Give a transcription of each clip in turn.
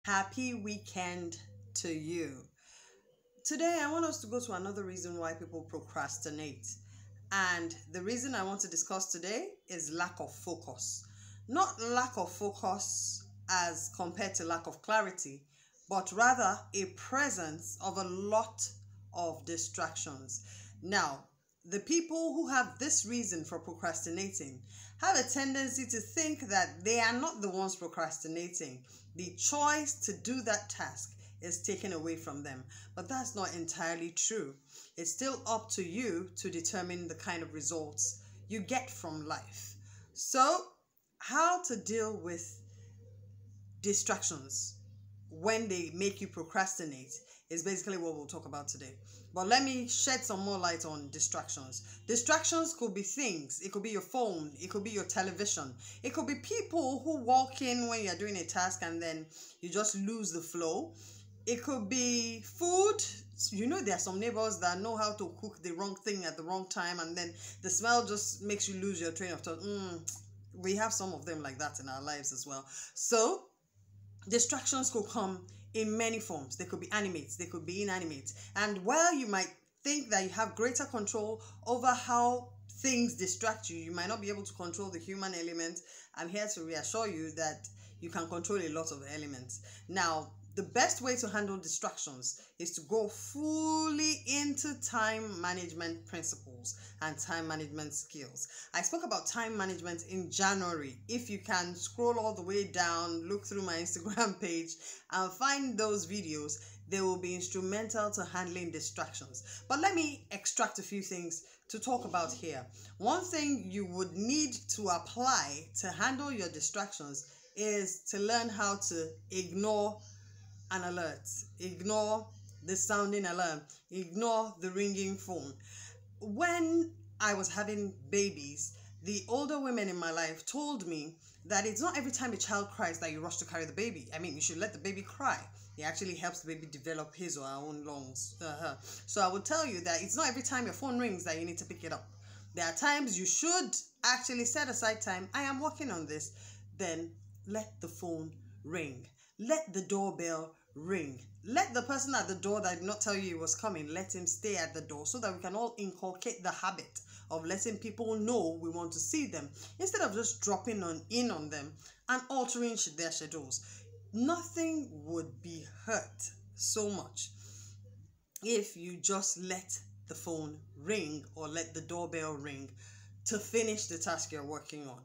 Happy weekend to you. Today, I want us to go to another reason why people procrastinate. And the reason I want to discuss today is lack of focus. Not lack of focus as compared to lack of clarity, but rather a presence of a lot of distractions. Now, the people who have this reason for procrastinating have a tendency to think that they are not the ones procrastinating. The choice to do that task is taken away from them. But that's not entirely true. It's still up to you to determine the kind of results you get from life. So, how to deal with distractions when they make you procrastinate is basically what we'll talk about today. But let me shed some more light on distractions. Distractions could be things. It could be your phone. It could be your television. It could be people who walk in when you're doing a task and then you just lose the flow. It could be food. You know, there are some neighbors that know how to cook the wrong thing at the wrong time, and then the smell just makes you lose your train of thought. We have some of them like that in our lives as well. So distractions could come in many forms. They could be animate, they could be inanimate. And while you might think that you have greater control over how things distract you, you might not be able to control the human element. I'm here to reassure you that you can control a lot of elements. Now, the best way to handle distractions is to go fully into time management principles and time management skills. I spoke about time management in January. If you can scroll all the way down, look through my Instagram page and find those videos, they will be instrumental to handling distractions. But let me extract a few things to talk about here. One thing you would need to apply to handle your distractions is to learn how to ignore an alert, ignore the sounding alarm, ignore the ringing phone. When I was having babies, the older women in my life told me that it's not every time a child cries that you rush to carry the baby. I mean, you should let the baby cry. It actually helps the baby develop his or her own lungs. So I would tell you that it's not every time your phone rings that you need to pick it up. There are times you should actually set aside time. I am working on this. Then let the phone ring. Let the doorbell ring. Let the person at the door that did not tell you he was coming, let him stay at the door so that we can all inculcate the habit of letting people know we want to see them instead of just dropping in on them and altering their schedules. Nothing would be hurt so much if you just let the phone ring or let the doorbell ring to finish the task you're working on.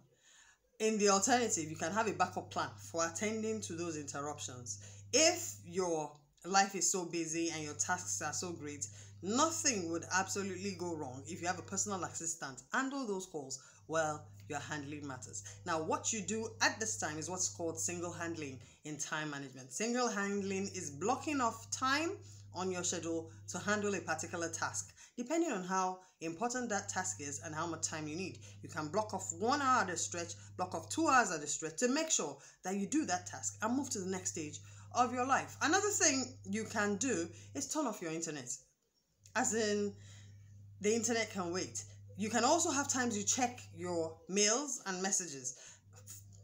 In the alternative, you can have a backup plan for attending to those interruptions. If your life is so busy and your tasks are so great, nothing would absolutely go wrong if you have a personal assistant handle those calls while you're handling matters. Now, what you do at this time is what's called single handling in time management. Single handling is blocking off time on your schedule to handle a particular task. Depending on how important that task is and how much time you need, you can block off 1 hour at a stretch, block off 2 hours at a stretch to make sure that you do that task and move to the next stage of your life. Another thing you can do is turn off your internet. As in, the internet can wait. You can also have times you check your mails and messages.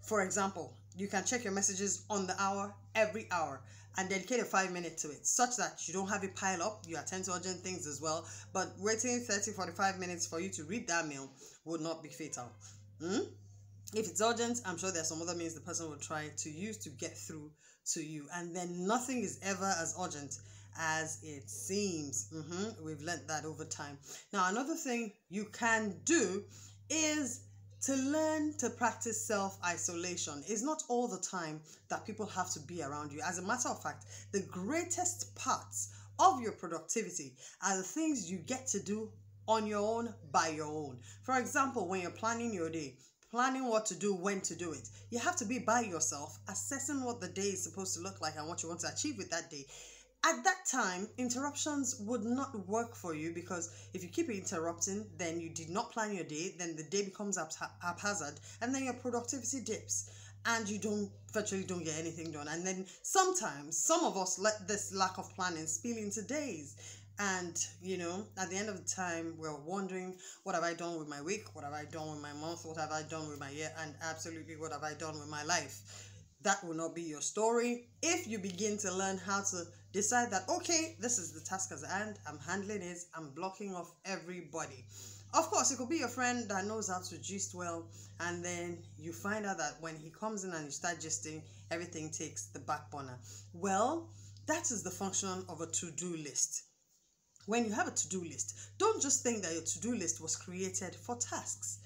For example, you can check your messages on the hour, every hour, and dedicate a 5 minutes to it, such that you don't have it pile up. You attend to urgent things as well, but waiting 30-45 minutes for you to read that mail would not be fatal. If it's urgent, I'm sure there's some other means the person will try to use to get through to you. And then nothing is ever as urgent as it seems. We've learned that over time. Now, another thing you can do is to learn to practice self-isolation. It's not all the time that people have to be around you. As a matter of fact, the greatest parts of your productivity are the things you get to do on your own, by your own. For example, when you're planning your day, planning what to do, when to do it, you have to be by yourself, assessing what the day is supposed to look like and what you want to achieve with that day. At that time, interruptions would not work for you, because if you keep interrupting, then you did not plan your day, then the day becomes haphazard, and then your productivity dips and you virtually don't get anything done. And then sometimes some of us let this lack of planning spill into days. And, you know, at the end of the time, we're wondering, what have I done with my week? What have I done with my month? What have I done with my year? And absolutely, what have I done with my life? that will not be your story. If you begin to learn how to decide that, okay, this is the task at hand, I'm handling it, I'm blocking off everybody. Of course, it could be your friend that knows how to gist well, and then you find out that when he comes in and you start gisting, everything takes the back burner. Well, that is the function of a to-do list. When you have a to-do list, don't just think that your to-do list was created for tasks.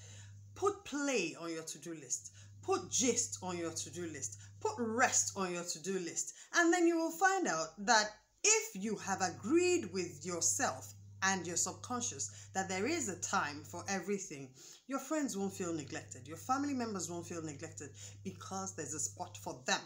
Put play on your to-do list. Put gist on your to-do list. Put rest on your to-do list. And then you will find out that if you have agreed with yourself and your subconscious that there is a time for everything, your friends won't feel neglected. Your family members won't feel neglected because there's a spot for them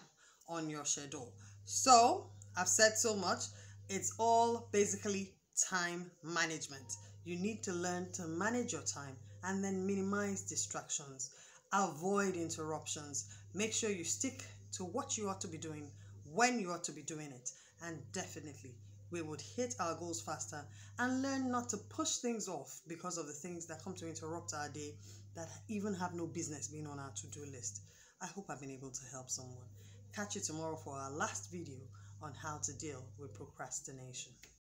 on your schedule. So, I've said so much. It's all basically time management. You need to learn to manage your time and then minimize distractions. Avoid interruptions. Make sure you stick to what you ought to be doing when you ought to be doing it. And definitely, we would hit our goals faster and learn not to push things off because of the things that come to interrupt our day that even have no business being on our to-do list. I hope I've been able to help someone. Catch you tomorrow for our last video on how to deal with procrastination.